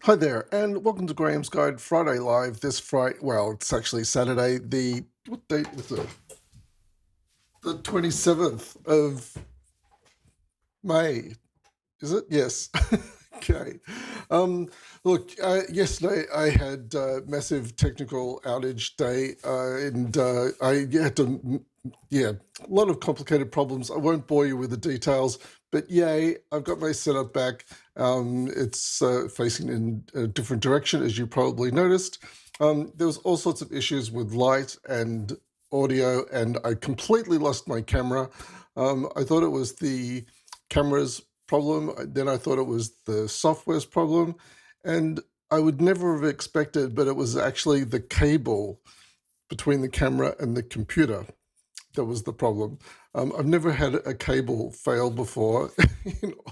Hi there, and welcome to Graham's Guide Friday Live this Friday. Well, it's actually Saturday. What date was it? The 27th of May. Is it? Yes. Okay. Um, Look, yesterday I had massive technical outage day, and I had to, yeah, a lot of complicated problems. I won't bore you with the details, but yay, I've got my setup back. It's facing in a different direction, as you probably noticed. There was all sorts of issues with light and audio, and I completely lost my camera. I thought it was the camera's problem. Then I thought it was the software's problem. And I would never have expected, but it was actually the cable between the camera and the computer that was the problem. I've never had a cable fail before. You know,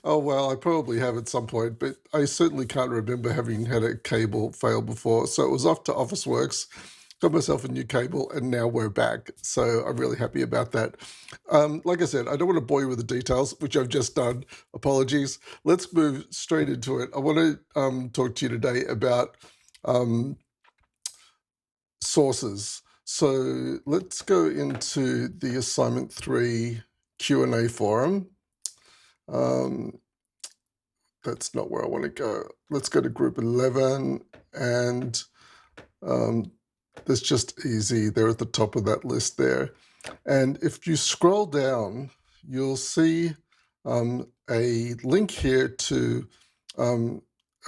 oh, well, I probably have at some point, but I certainly can't remember having had a cable fail before. So it was off to Officeworks, got myself a new cable, and now we're back. So I'm really happy about that. Like I said, I don't want to bore you with the details, which I've just done. Apologies. Let's move straight into it. I want to talk to you today about um, sources. So let's go into the assignment 3 Q&A forum. That's not where I want to go. Let's go to group 11, and that's just easy. They're at the top of that list there. And if you scroll down, you'll see a link here to a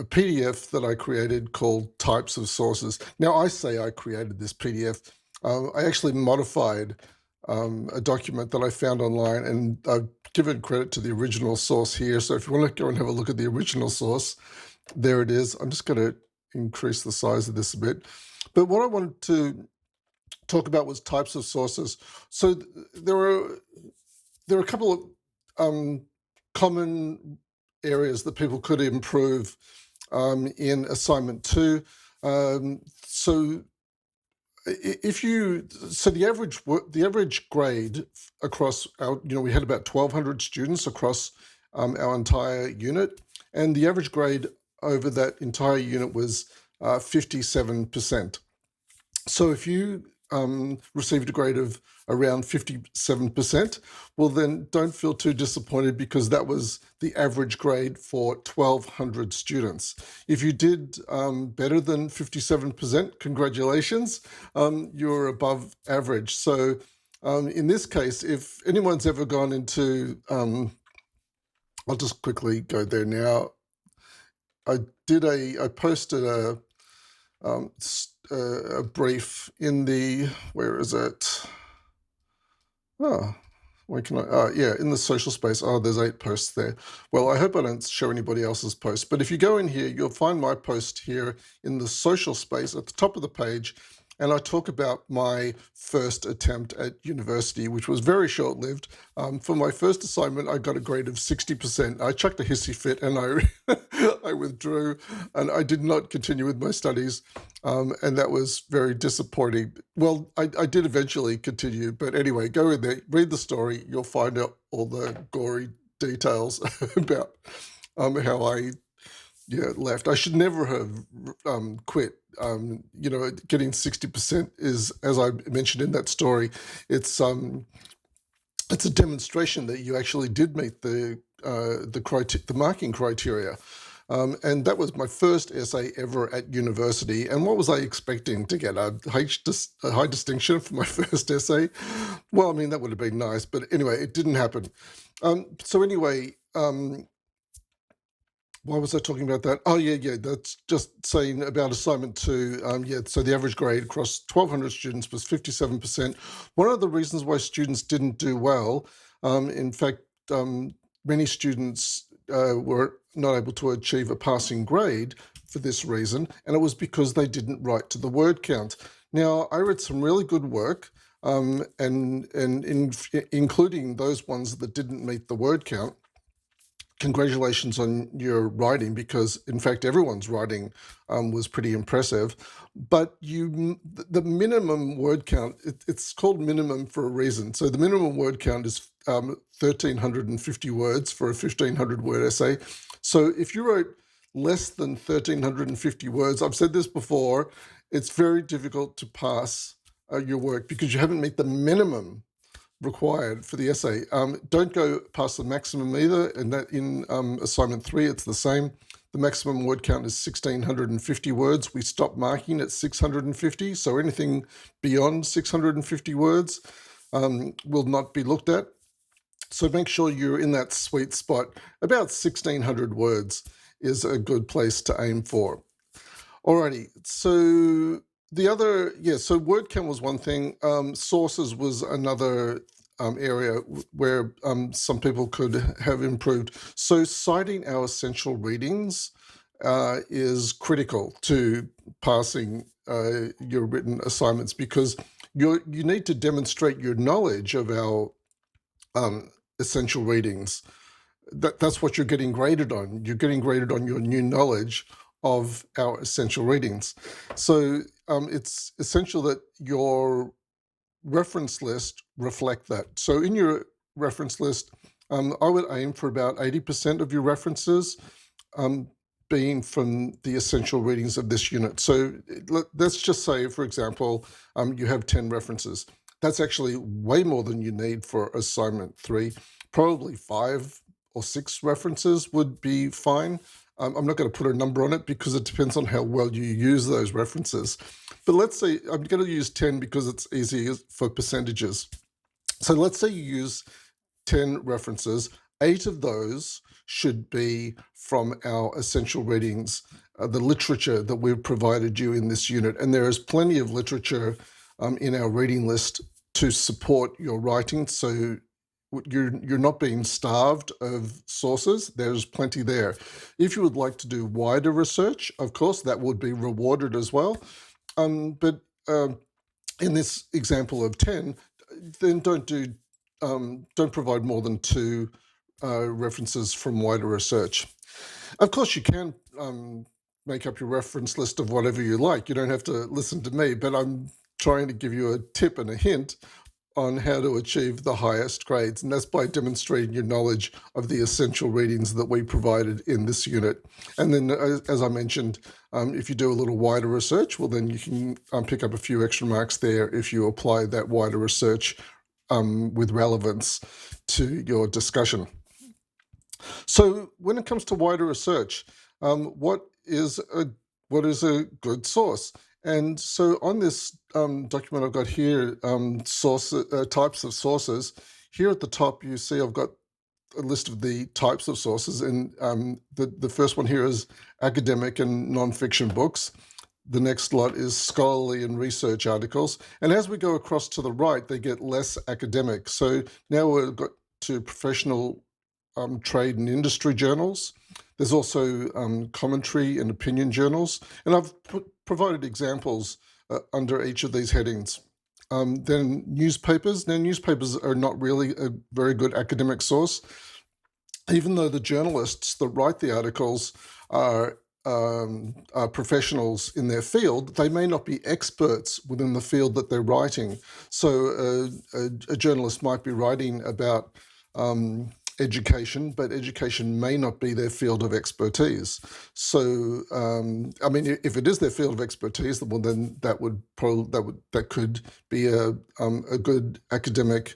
PDF that I created called Types of Sources. Now, I say I created this PDF. I actually modified a document that I found online, and I've given credit to the original source here. So if you want to go and have a look at the original source, there it is. I'm just going to increase the size of this a bit. But what I wanted to talk about was types of sources. So there are a couple of common areas that people could improve in assignment 2. So the average grade across our, we had about 1,200 students across our entire unit, and the average grade over that entire unit was 57%. So if you received a grade of around 57%, well, then don't feel too disappointed, because that was the average grade for 1,200 students. If you did better than 57%, congratulations, you're above average. So in this case, if anyone's ever gone into, I'll just quickly go there now. I posted a brief in the, where is it? Oh, where can I? Yeah, in the social space. Oh, there's 8 posts there. Well, I hope I don't show anybody else's post. But if you go in here, you'll find my post here in the social space at the top of the page. And I talk about my first attempt at university, which was very short-lived. For my first assignment, I got a grade of 60%. I chucked a hissy fit, and I withdrew, and I did not continue with my studies. And that was very disappointing. Well, I did eventually continue, but anyway, go in there, read the story. You'll find out all the gory details about how I left. I should never have quit. Getting 60% is, as I mentioned in that story, it's a demonstration that you actually did meet the marking criteria. And that was my first essay ever at university. And what was I expecting to get? A high distinction for my first essay? Well, I mean, that would have been nice. But anyway, it didn't happen. So anyway, why was I talking about that? Oh, yeah, that's just saying about assignment 2. So the average grade across 1,200 students was 57%. One of the reasons why students didn't do well, in fact, many students were not able to achieve a passing grade for this reason, and it was because they didn't write to the word count. Now, I read some really good work, including those ones that didn't meet the word count. Congratulations on your writing, because in fact everyone's writing was pretty impressive. But the minimum word count, it's called minimum for a reason. So the minimum word count is 1,350 words for a 1,500 word essay. So if you wrote less than 1,350 words. I've said this before, it's very difficult to pass your work because you haven't met the minimum required for the essay. Don't go past the maximum either, and that in assignment 3, it's the same. The maximum word count is 1,650 words. We stop marking at 650, so anything beyond 650 words will not be looked at. So make sure you're in that sweet spot. About 1,600 words is a good place to aim for. Alrighty, so the other, so word count was one thing. Sources was another area where some people could have improved. So citing our essential readings is critical to passing your written assignments, because you need to demonstrate your knowledge of our essential readings. That's what you're getting graded on. You're getting graded on your new knowledge of our essential readings. So it's essential that your reference list reflect that. So in your reference list, I would aim for about 80% of your references being from the essential readings of this unit. So let's just say, for example, you have 10 references. That's actually way more than you need for assignment 3. Probably 5 or 6 references would be fine. I'm not going to put a number on it because it depends on how well you use those references. But let's say I'm going to use 10 because it's easy for percentages. So let's say you use 10 references. 8 of those should be from our essential readings, the literature that we've provided you in this unit. And there is plenty of literature in our reading list to support your writing. So you're not being starved of sources. There's plenty there. If you would like to do wider research, of course, that would be rewarded as well. But in this example of 10, then don't provide more than 2 references from wider research. Of course, you can make up your reference list of whatever you like. You don't have to listen to me, but I'm trying to give you a tip and a hint on how to achieve the highest grades, and that's by demonstrating your knowledge of the essential readings that we provided in this unit. And then, as I mentioned, if you do a little wider research, well, then you can pick up a few extra marks there if you apply that wider research with relevance to your discussion. So when it comes to wider research, what is a good source? And so on this document I've got here, types of sources. Here at the top, you see I've got a list of the types of sources, and the first one here is academic and non-fiction books. The next lot is scholarly and research articles. And as we go across to the right, they get less academic. So now we've got to professional trade and industry journals. There's also commentary and opinion journals. And I've provided examples under each of these headings. Then newspapers. Now, newspapers are not really a very good academic source. Even though the journalists that write the articles are professionals in their field, they may not be experts within the field that they're writing. So a journalist might be writing about education, but education may not be their field of expertise. So, I mean, if it is their field of expertise, well, then that could be a good academic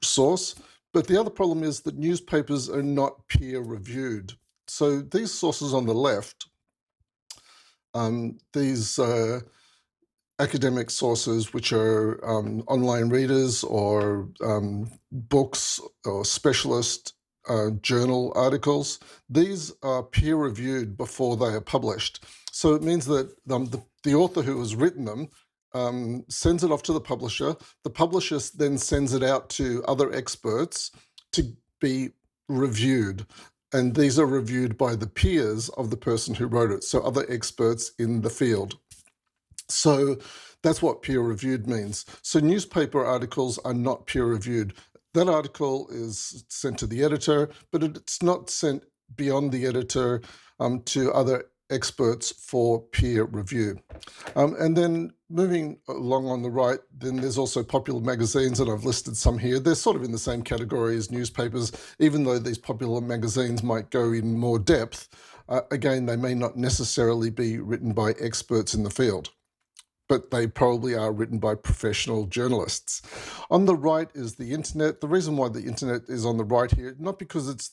source. But the other problem is that newspapers are not peer reviewed. So these sources on the left, these academic sources, which are online readers or books or specialist journal articles, these are peer reviewed before they are published. So it means that the author who has written them sends it off to the publisher. The publisher then sends it out to other experts to be reviewed. And these are reviewed by the peers of the person who wrote it, so other experts in the field. So that's what peer reviewed means. So newspaper articles are not peer reviewed. That article is sent to the editor, but it's not sent beyond the editor to other experts for peer review. And then moving along on the right, then there's also popular magazines, and I've listed some here. They're sort of in the same category as newspapers, even though these popular magazines might go in more depth. Again, they may not necessarily be written by experts in the field, but they probably are written by professional journalists. On the right is the internet. The reason why the internet is on the right here, not because it's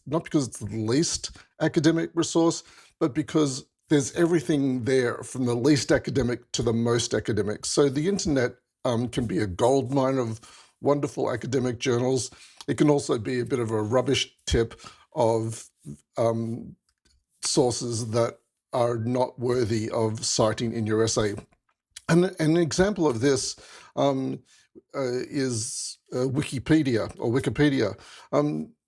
not because it's the least academic resource, but because there's everything there from the least academic to the most academic. So the internet can be a gold mine of wonderful academic journals. It can also be a bit of a rubbish tip of sources that are not worthy of citing in your essay. And an example of this is Wikipedia or Wikipedia.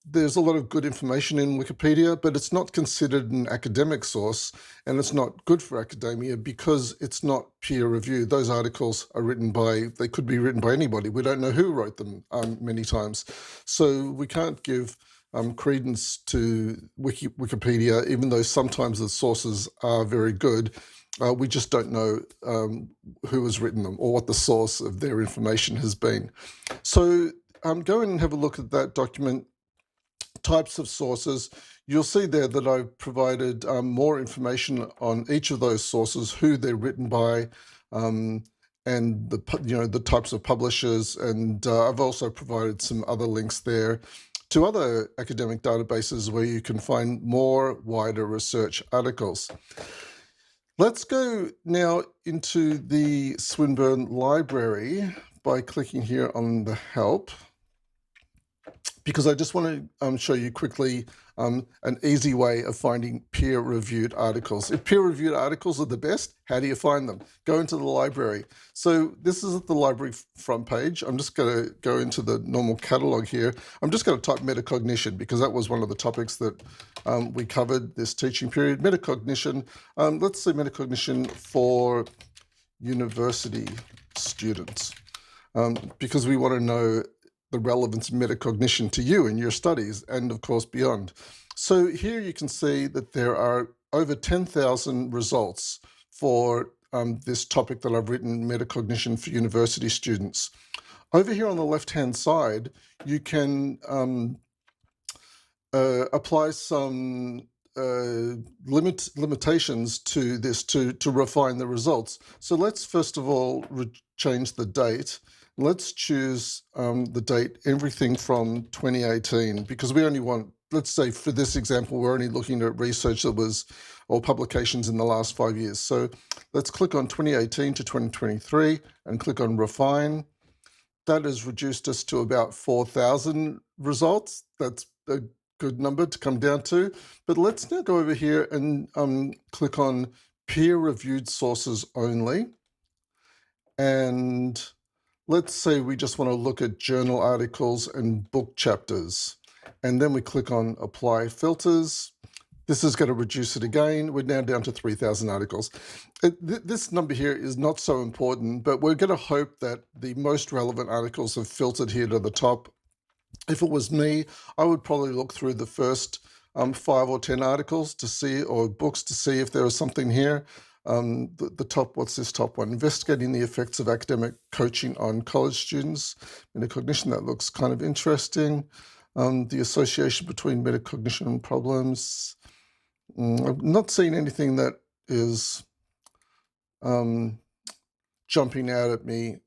There's a lot of good information in Wikipedia, but it's not considered an academic source, and it's not good for academia because it's not peer reviewed. Those articles are they could be written by anybody. We don't know who wrote them many times. So we can't give credence to Wikipedia, even though sometimes the sources are very good. We just don't know who has written them or what the source of their information has been. So go in and have a look at that document. Types of sources. You'll see there that I've provided more information on each of those sources, who they're written by, and the types of publishers. And I've also provided some other links there to other academic databases where you can find more wider research articles. Let's go now into the Swinburne Library by clicking here on the help, because I just want to show you quickly an easy way of finding peer-reviewed articles. If peer-reviewed articles are the best, how do you find them? Go into the library. So this is at the library front page. I'm just going to go into the normal catalog here. I'm just going to type metacognition because that was one of the topics that we covered this teaching period. Metacognition, let's say metacognition for university students, because we want to know the relevance of metacognition to you in your studies and of course beyond. So here you can see that there are over 10,000 results for this topic that I've written, metacognition for university students. Over here on the left-hand side, you can apply some limitations to this to refine the results. So let's first of all change the date. Let's choose the date, everything from 2018, because we only want, let's say for this example, we're only looking at research that was, or publications in the last 5 years. So let's click on 2018 to 2023 and click on refine. That has reduced us to about 4,000 results. That's a good number to come down to. But let's now go over here and click on peer-reviewed sources only. And let's say we just want to look at journal articles and book chapters. And then we click on apply filters. This is going to reduce it again. We're now down to 3,000 articles. This number here is not so important, but we're going to hope that the most relevant articles have filtered here to the top. If it was me, I would probably look through the first 5 or 10 articles to see, or books to see if there was something here. The top, what's this top one? Investigating the effects of academic coaching on college students. Metacognition, that looks kind of interesting. The association between metacognition and problems. I've not seen anything that is jumping out at me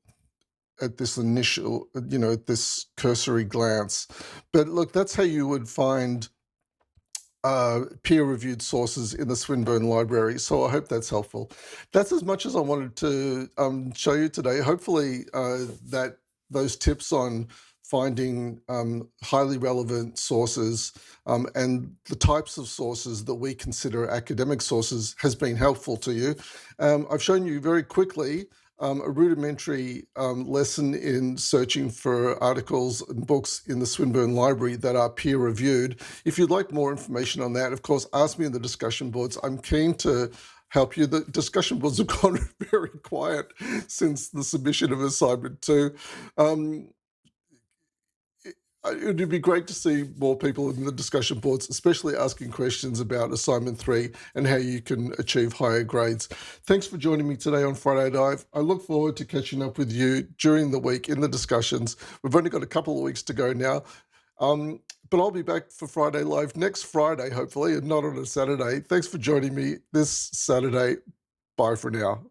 at this initial, at this cursory glance. But look, that's how you would find peer-reviewed sources in the Swinburne Library. So I hope that's helpful. That's as much as I wanted to show you today. Hopefully that those tips on finding highly relevant sources and the types of sources that we consider academic sources has been helpful to you. I've shown you very quickly a rudimentary lesson in searching for articles and books in the Swinburne Library that are peer-reviewed. If you'd like more information on that, of course, ask me in the discussion boards. I'm keen to help you. The discussion boards have gone very quiet since the submission of assignment 2. It would be great to see more people in the discussion boards, especially asking questions about assignment 3 and how you can achieve higher grades. Thanks for joining me today on Friday Dive. I look forward to catching up with you during the week in the discussions. We've only got a couple of weeks to go now. But I'll be back for Friday Live next Friday, hopefully, and not on a Saturday. Thanks for joining me this Saturday. Bye for now.